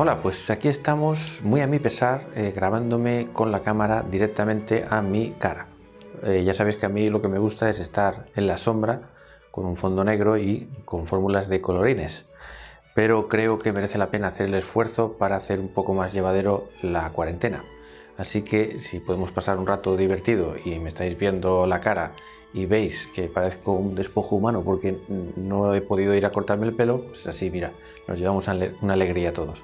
Hola, pues aquí estamos muy a mi pesar grabándome con la cámara directamente a mi cara. Ya sabéis que a mí lo que me gusta es estar en la sombra con un fondo negro y con fórmulas de colorines, pero creo que merece la pena hacer el esfuerzo para hacer un poco más llevadero la cuarentena. Así que si podemos pasar un rato divertido y me estáis viendo la cara y veis que parezco un despojo humano porque no he podido ir a cortarme el pelo, pues así, mira, nos llevamos una alegría todos.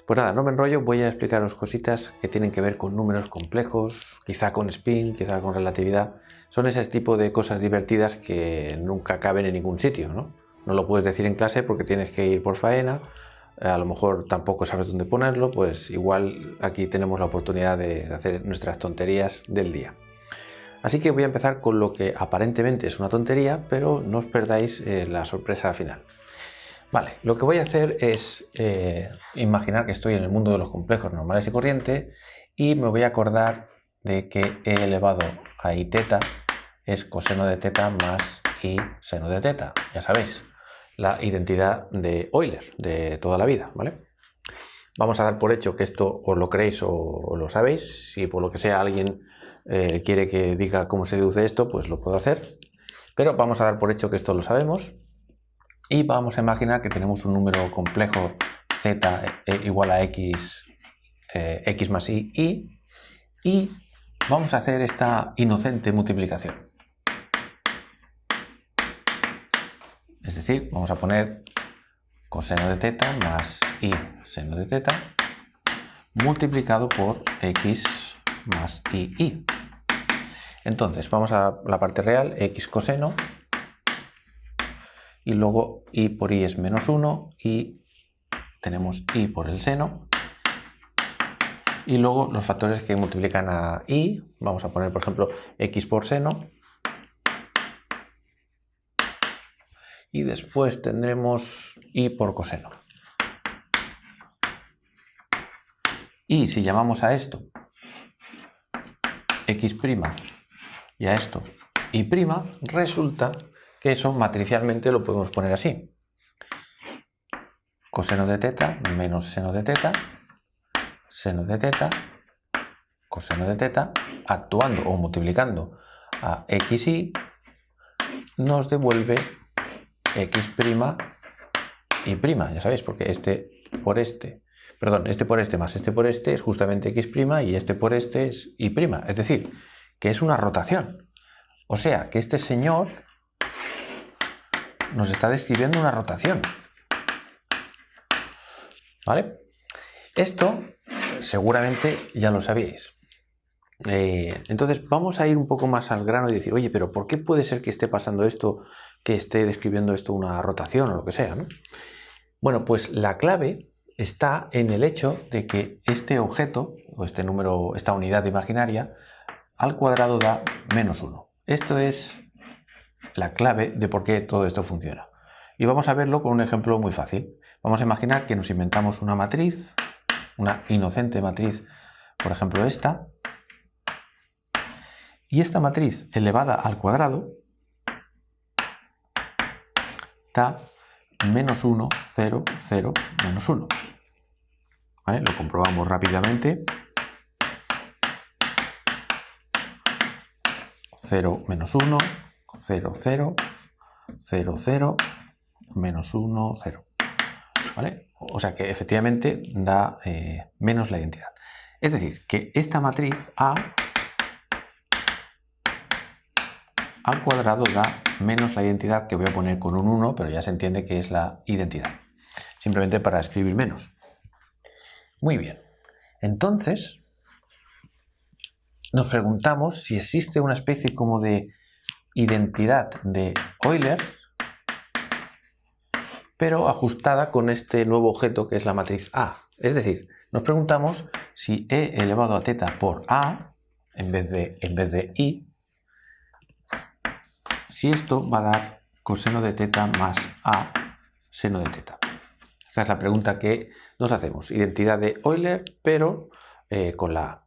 Pues nada, no me enrollo, voy a explicaros cositas que tienen que ver con números complejos, quizá con spin, quizá con relatividad. Son ese tipo de cosas divertidas que nunca caben en ningún sitio, ¿no? No lo puedes decir en clase porque tienes que ir por faena, a lo mejor tampoco sabes dónde ponerlo, pues igual aquí tenemos la oportunidad de hacer nuestras tonterías del día. Así que voy a empezar con lo que aparentemente es una tontería, pero no os perdáis la sorpresa final. Vale, lo que voy a hacer es imaginar que estoy en el mundo de los complejos normales y corrientes y me voy a acordar de que e elevado a i teta es coseno de teta más i seno de teta. Ya sabéis, la identidad de Euler de toda la vida, ¿vale? Vamos a dar por hecho que esto os lo creéis o lo sabéis. Si por lo que sea alguien quiere que diga cómo se deduce esto, pues lo puedo hacer. Pero vamos a dar por hecho que esto lo sabemos. Y vamos a imaginar que tenemos un número complejo z igual a x, x más y vamos a hacer esta inocente multiplicación. Es decir, vamos a poner coseno de teta más y seno de teta multiplicado por x más y. Entonces, vamos a la parte real, x coseno, y luego i por i es menos 1 y tenemos i por el seno. Y luego los factores que multiplican a i, vamos a poner por ejemplo x por seno. Y después tendremos i por coseno. Y si llamamos a esto x' y a esto y', resulta que eso matricialmente lo podemos poner así. Coseno de teta menos seno de teta, seno de teta, coseno de teta, actuando o multiplicando a x y, nos devuelve x' y', ya sabéis, porque este por este más este por este es justamente x' y este por este es y', es decir, que es una rotación. O sea, que este señor nos está describiendo una rotación. ¿Vale? Esto seguramente ya lo sabíais. Entonces vamos a ir un poco más al grano y decir, oye, pero ¿por qué puede ser que esté pasando esto, que esté describiendo esto una rotación o lo que sea, ¿no? Bueno, pues la clave está en el hecho de que este objeto, o este número, esta unidad imaginaria, al cuadrado da menos 1. Esto es la clave de por qué todo esto funciona. Y vamos a verlo con un ejemplo muy fácil. Vamos a imaginar que nos inventamos una matriz, una inocente matriz, por ejemplo esta, y esta matriz elevada al cuadrado da menos 1, 0, 0, menos 1. ¿Vale? Lo comprobamos rápidamente. 0, menos 1, 0, 0, 0, 0, menos 1, 0. ¿Vale? O sea que efectivamente da menos la identidad. Es decir, que esta matriz A al cuadrado da menos la identidad, que voy a poner con un 1, pero ya se entiende que es la identidad. Simplemente para escribir menos. Muy bien. Entonces, nos preguntamos si existe una especie como de identidad de Euler, pero ajustada con este nuevo objeto que es la matriz A. Es decir, nos preguntamos si e elevado a teta por A, en vez de i, si esto va a dar coseno de teta más a seno de teta. Esta es la pregunta que nos hacemos. Identidad de Euler, pero con la A.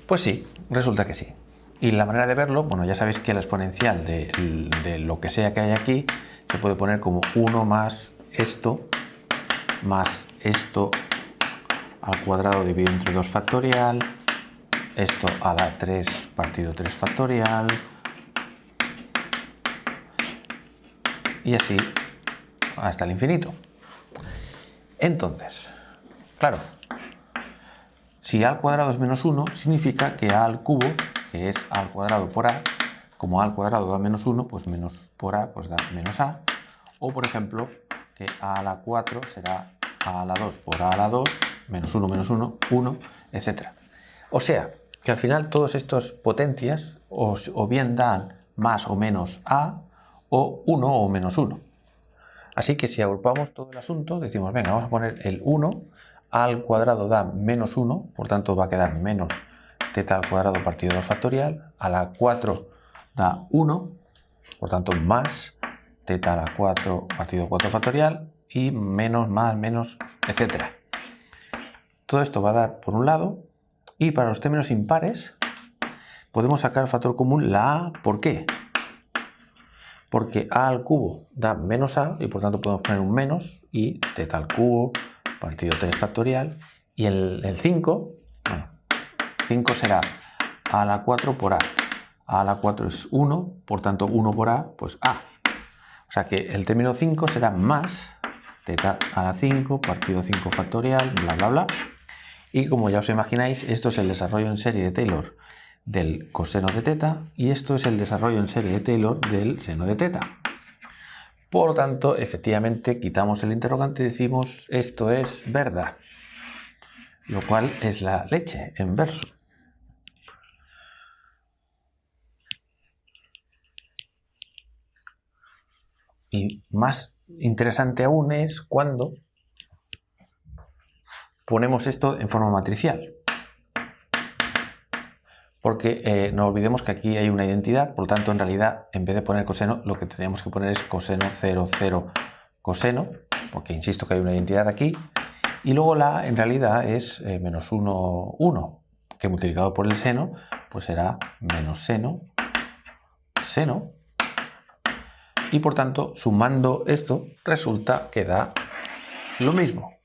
Pues sí, resulta que sí. Y la manera de verlo, bueno, ya sabéis que la exponencial de lo que sea que hay aquí se puede poner como 1 más esto más esto al cuadrado dividido entre 2 factorial, esto a la 3 partido 3 factorial, y así hasta el infinito. Entonces, claro, si a al cuadrado es menos 1, significa que a al cubo, que es a al cuadrado por a, como a al cuadrado da menos 1, pues menos por a pues da menos a. O por ejemplo, que a la 4 será a la 2 por a la 2, menos 1, 1, etc. O sea, que al final todas estas potencias o bien dan más o menos a, o 1 o menos 1. Así que si agrupamos todo el asunto, decimos, venga, vamos a poner el 1, a al cuadrado da menos 1, por tanto va a quedar menos teta al cuadrado partido 2 factorial, a la 4 da 1, por tanto más teta a la 4 partido 4 factorial, y menos, más, menos, etc. Todo esto va a dar por un lado, y para los términos impares podemos sacar el factor común la a. ¿Por qué? Porque a al cubo da menos a, y por tanto podemos poner un menos, y teta al cubo partido 3 factorial, y el 5, bueno, 5 será a a la 4 por a. A la 4 es 1, por tanto 1 por a, pues a. O sea que el término 5 será más teta a la 5 partido 5 factorial, bla, bla, bla. Y como ya os imagináis, esto es el desarrollo en serie de Taylor del coseno de teta, y esto es el desarrollo en serie de Taylor del seno de teta. Por lo tanto, efectivamente, quitamos el interrogante y decimos esto es verdad, lo cual es la leche en verso. Y más interesante aún es cuando ponemos esto en forma matricial. Porque no olvidemos que aquí hay una identidad, por lo tanto en realidad en vez de poner coseno lo que tenemos que poner es coseno 0, 0 coseno, porque insisto que hay una identidad aquí, y luego la A en realidad es menos 1, 1, que multiplicado por el seno pues será menos seno, seno, y por tanto sumando esto resulta que da lo mismo.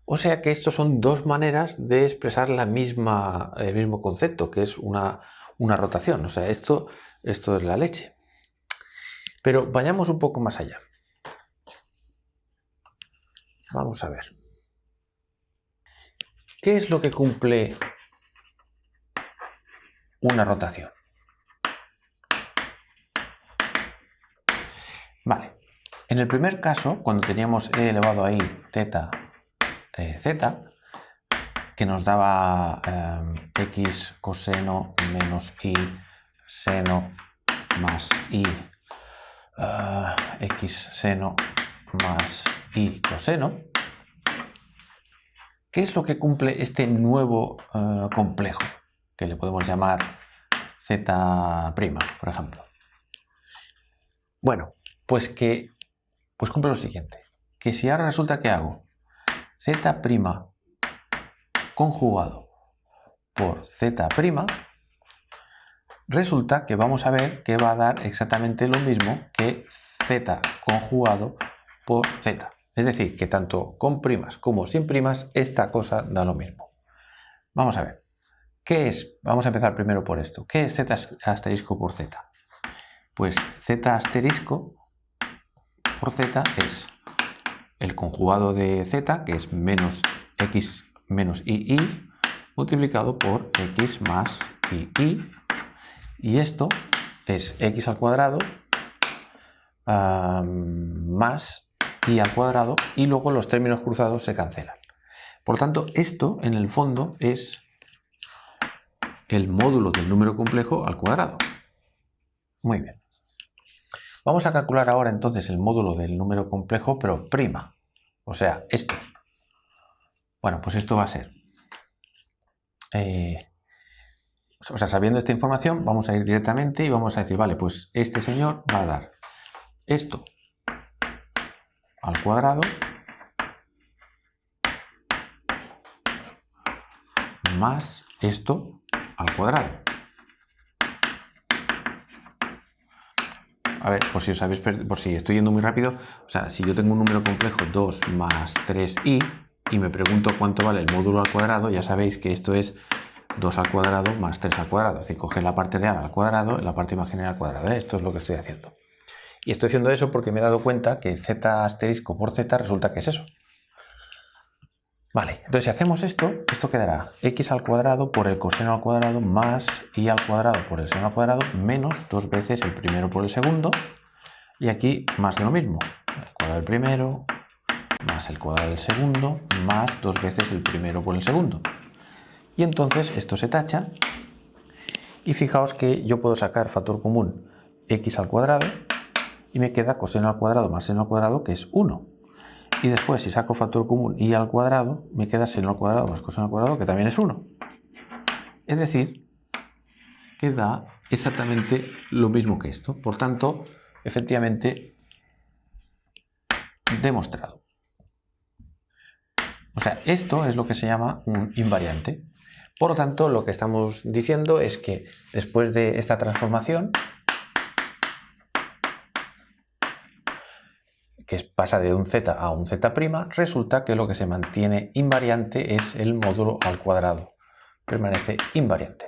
O sea que estos son dos maneras de expresar el mismo concepto, que es una rotación. O sea, esto es la leche. Pero vayamos un poco más allá. Vamos a ver. ¿Qué es lo que cumple una rotación? Vale. En el primer caso, cuando teníamos e elevado a i teta z, que nos daba x coseno menos y seno más y x seno más y coseno. ¿Qué es lo que cumple este nuevo complejo? Que le podemos llamar z', por ejemplo. Bueno, pues cumple lo siguiente. Que si ahora resulta que hago z' conjugado por z', resulta que vamos a ver que va a dar exactamente lo mismo que z conjugado por z. Es decir, que tanto con primas como sin primas, esta cosa da lo mismo. Vamos a ver. ¿Qué es? Vamos a empezar primero por esto. ¿Qué es z asterisco por z? Pues z asterisco por z es el conjugado de z, que es menos x menos i, multiplicado por x más i. Y esto es x al cuadrado más i al cuadrado, y luego los términos cruzados se cancelan. Por lo tanto, esto en el fondo es el módulo del número complejo al cuadrado. Muy bien. Vamos a calcular ahora entonces el módulo del número complejo, pero prima. O sea, esto. Bueno, pues esto va a ser... o sea, sabiendo esta información, vamos a ir directamente y vamos a decir, vale, pues este señor va a dar esto al cuadrado más esto al cuadrado. a ver, por si estoy yendo muy rápido, o sea, si yo tengo un número complejo 2 más 3i y me pregunto cuánto vale el módulo al cuadrado, ya sabéis que esto es 2 al cuadrado más 3 al cuadrado, es decir, coger la parte real al cuadrado y la parte imaginaria al cuadrado, ¿eh? Esto es lo que estoy haciendo. Y estoy haciendo eso porque me he dado cuenta que z asterisco por z resulta que es eso. Vale, entonces si hacemos esto quedará x al cuadrado por el coseno al cuadrado más y al cuadrado por el seno al cuadrado menos 2 veces el primero por el segundo. Y aquí más de lo mismo, el cuadrado del primero más el cuadrado del segundo más 2 veces el primero por el segundo. Y entonces esto se tacha y fijaos que yo puedo sacar factor común x al cuadrado y me queda coseno al cuadrado más seno al cuadrado, que es 1. Y después, si saco factor común y al cuadrado, me queda seno al cuadrado más coseno al cuadrado, que también es 1. Es decir, que da exactamente lo mismo que esto. Por tanto, efectivamente, demostrado. O sea, esto es lo que se llama un invariante. Por lo tanto, lo que estamos diciendo es que después de esta transformación, que pasa de un z a un z', resulta que lo que se mantiene invariante es el módulo al cuadrado. Permanece invariante.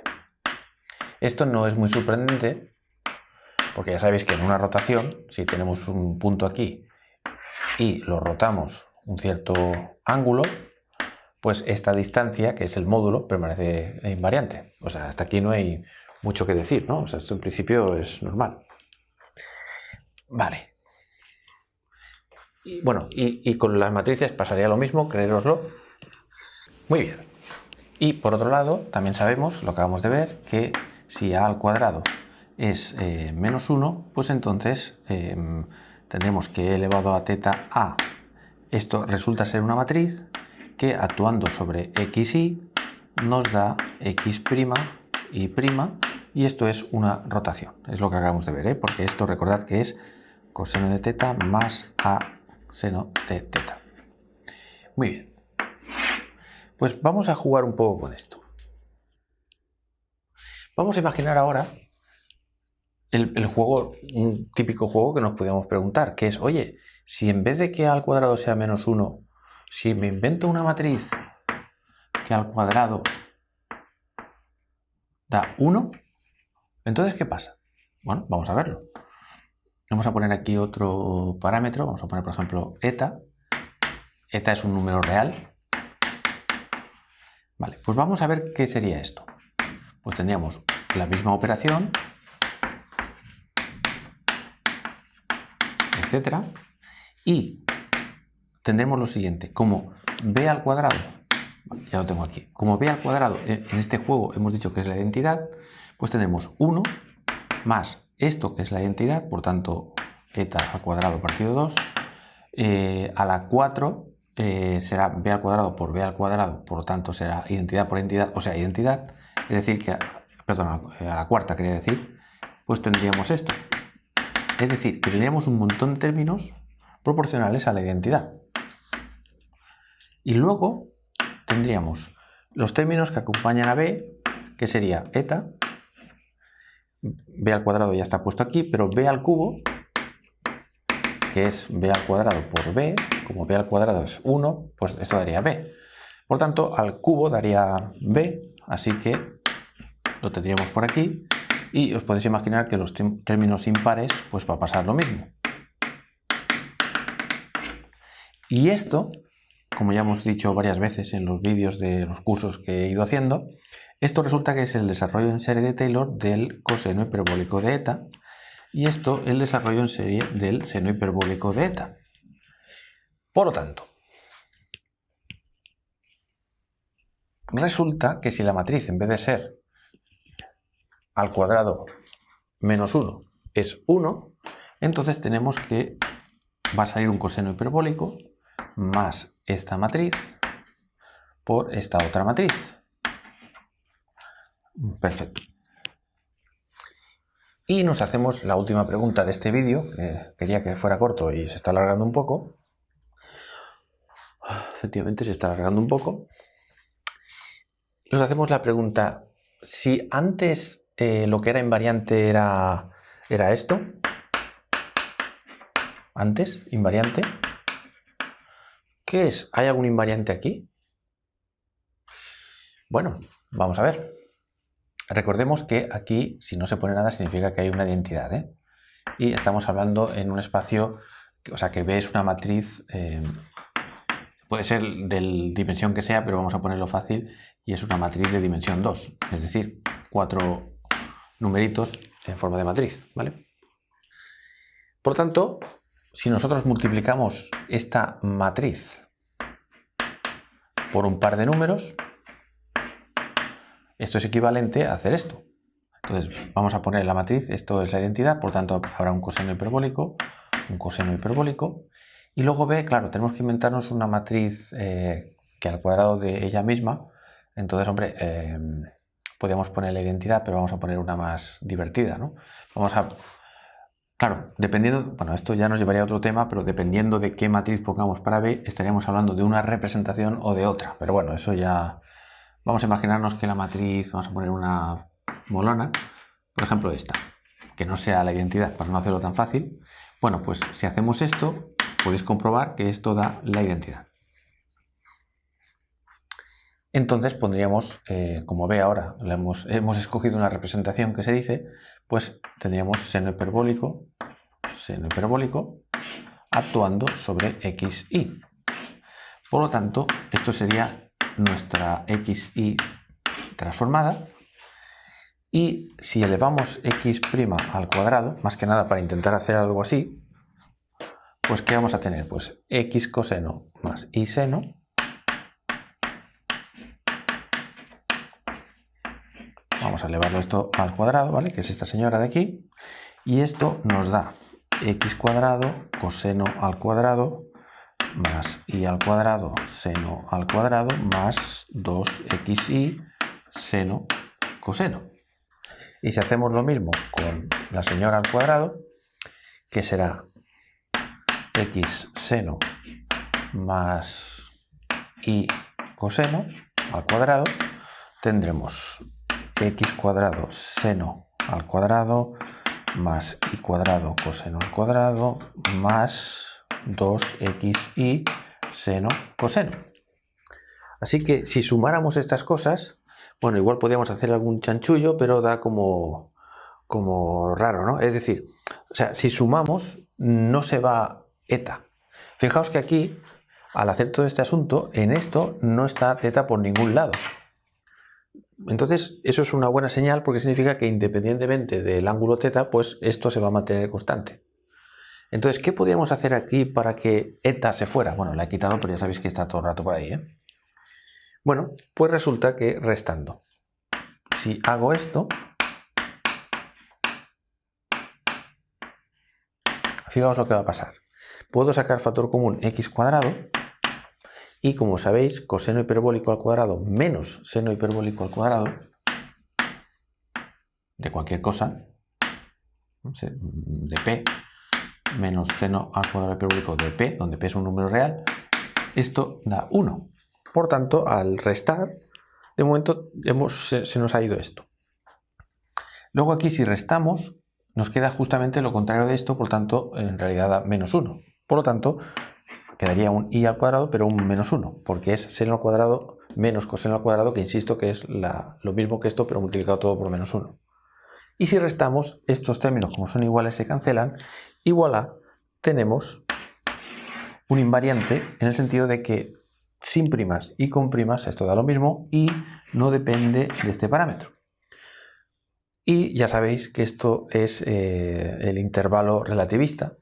Esto no es muy sorprendente, porque ya sabéis que en una rotación, si tenemos un punto aquí y lo rotamos un cierto ángulo, pues esta distancia, que es el módulo, permanece invariante. O sea, hasta aquí no hay mucho que decir, ¿no? O sea, esto en principio es normal. Vale. Y bueno, y con las matrices pasaría lo mismo, creéroslo. Muy bien. Y por otro lado, también sabemos, lo acabamos de ver, que si a al cuadrado es menos 1, pues entonces tendremos que elevado a teta a, esto resulta ser una matriz que actuando sobre xy nos da x' y esto es una rotación. Es lo que acabamos de ver, porque esto recordad que es coseno de teta más a seno de teta. Muy bien. Pues vamos a jugar un poco con esto. Vamos a imaginar ahora el juego, un típico juego que nos podíamos preguntar, que es, oye, si en vez de que a al cuadrado sea menos 1, si me invento una matriz que al cuadrado da 1, entonces ¿qué pasa? Bueno, vamos a verlo. Vamos a poner aquí otro parámetro, vamos a poner por ejemplo eta. Eta es un número real. Vale, pues vamos a ver qué sería esto. Pues tendríamos la misma operación, etcétera, y tendremos lo siguiente, como b al cuadrado, ya lo tengo aquí, como b al cuadrado en este juego hemos dicho que es la identidad, pues tenemos 1 más esto que es la identidad, por tanto eta al cuadrado partido 2, a la 4 será b al cuadrado por b al cuadrado, por lo tanto será identidad por identidad, o sea, identidad, es decir, que, perdón, a la cuarta quería decir, pues tendríamos esto. Es decir, que tendríamos un montón de términos proporcionales a la identidad. Y luego tendríamos los términos que acompañan a b, que sería eta, b al cuadrado ya está puesto aquí, pero b al cubo, que es b al cuadrado por b, como b al cuadrado es 1, pues esto daría b. Por tanto, al cubo daría b, así que lo tendríamos por aquí. Y os podéis imaginar que los términos impares, pues va a pasar lo mismo. Y esto, como ya hemos dicho varias veces en los vídeos de los cursos que he ido haciendo, esto resulta que es el desarrollo en serie de Taylor del coseno hiperbólico de eta, y esto el desarrollo en serie del seno hiperbólico de eta. Por lo tanto, resulta que si la matriz en vez de ser al cuadrado menos 1 es 1, entonces tenemos que va a salir un coseno hiperbólico más esta matriz por esta otra matriz. Perfecto. Y nos hacemos la última pregunta de este vídeo, que quería que fuera corto y se está alargando un poco. Efectivamente se está alargando un poco. Nos hacemos la pregunta, si antes lo que era invariante era esto, antes, invariante. ¿Qué es? ¿Hay algún invariante aquí? Bueno, vamos a ver. Recordemos que aquí, si no se pone nada, significa que hay una identidad, ¿eh? Y estamos hablando en un espacio, o sea, que B es una matriz, puede ser de dimensión que sea, pero vamos a ponerlo fácil, y es una matriz de dimensión 2, es decir, 4 numeritos en forma de matriz, ¿vale? Por tanto, si nosotros multiplicamos esta matriz por un par de números, esto es equivalente a hacer esto. Entonces vamos a poner la matriz, esto es la identidad, por tanto habrá un coseno hiperbólico, y luego B, claro, tenemos que inventarnos una matriz que al cuadrado de ella misma. Entonces, hombre, podemos poner la identidad, pero vamos a poner una más divertida, ¿no? Claro, dependiendo, bueno, esto ya nos llevaría a otro tema, pero dependiendo de qué matriz pongamos para B, estaríamos hablando de una representación o de otra. Pero bueno, eso ya... Vamos a imaginarnos que la matriz, vamos a poner una molona, por ejemplo esta, que no sea la identidad, para no hacerlo tan fácil. Bueno, pues si hacemos esto, podéis comprobar que esto da la identidad. Entonces pondríamos, como ve ahora, hemos escogido una representación que se dice, pues tendríamos seno hiperbólico actuando sobre xy. Por lo tanto, esto sería nuestra xy transformada. Y si elevamos x' al cuadrado, más que nada para intentar hacer algo así, pues ¿qué vamos a tener? Pues x coseno más y seno vamos a elevarlo esto al cuadrado, ¿vale? Que es esta señora de aquí. Y esto nos da x cuadrado coseno al cuadrado más y al cuadrado seno al cuadrado más 2xy seno coseno. Y si hacemos lo mismo con la señora al cuadrado, que será x seno más y coseno al cuadrado, tendremos x cuadrado seno al cuadrado más y cuadrado coseno al cuadrado más 2xy seno coseno. Así que si sumáramos estas cosas, bueno, igual podríamos hacer algún chanchullo, pero da como raro, ¿no? Es decir, o sea, si sumamos, no se va eta. Fijaos que aquí, al hacer todo este asunto, en esto no está teta por ningún lado. Entonces, eso es una buena señal porque significa que independientemente del ángulo teta, pues esto se va a mantener constante. Entonces, ¿qué podríamos hacer aquí para que eta se fuera? Bueno, la he quitado, pero ya sabéis que está todo el rato por ahí, ¿eh? Bueno, pues resulta que restando. Si hago esto, fijaos lo que va a pasar. Puedo sacar factor común x cuadrado y, como sabéis, coseno hiperbólico al cuadrado menos seno hiperbólico al cuadrado de cualquier cosa, de p, menos seno al cuadrado hiperbólico de p, donde p es un número real, esto da 1. Por tanto, al restar, de momento se nos ha ido esto. Luego aquí, si restamos, nos queda justamente lo contrario de esto, por tanto, en realidad da menos 1. Por lo tanto, quedaría un y al cuadrado, pero un menos 1, porque es seno al cuadrado menos coseno al cuadrado, que insisto que es lo mismo que esto, pero multiplicado todo por menos 1. Y si restamos, estos términos, como son iguales, se cancelan, y voilà, tenemos un invariante en el sentido de que sin primas y con primas esto da lo mismo y no depende de este parámetro. Y ya sabéis que esto es el intervalo relativista.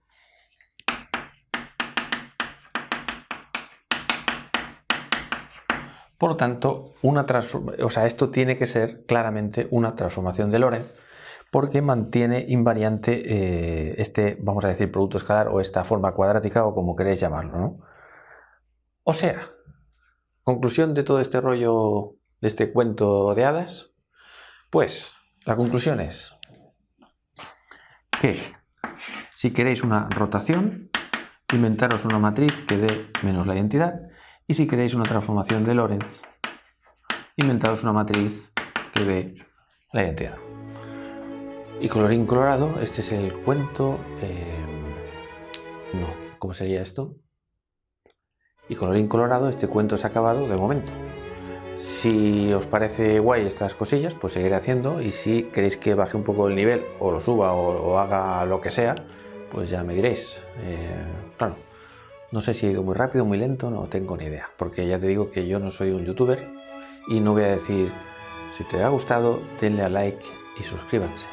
Por lo tanto, esto tiene que ser claramente una transformación de Lorentz, porque mantiene invariante este, vamos a decir, producto escalar o esta forma cuadrática o como queréis llamarlo, ¿no? O sea, conclusión de todo este rollo, de este cuento de hadas, pues la conclusión es que si queréis una rotación, inventaros una matriz que dé menos la identidad, y si queréis una transformación de Lorentz, inventaros una matriz que dé la identidad. Y colorín colorado, este es el cuento No, ¿cómo sería esto? Y colorín colorado, este cuento se ha acabado de momento. Si os parece guay estas cosillas, pues seguiré haciendo, y si queréis que baje un poco el nivel o lo suba o haga lo que sea, pues ya me diréis. Claro, no sé si he ido muy rápido, muy lento, no tengo ni idea, porque ya te digo que yo no soy un youtuber y no voy a decir, si te ha gustado, denle a like y suscríbanse.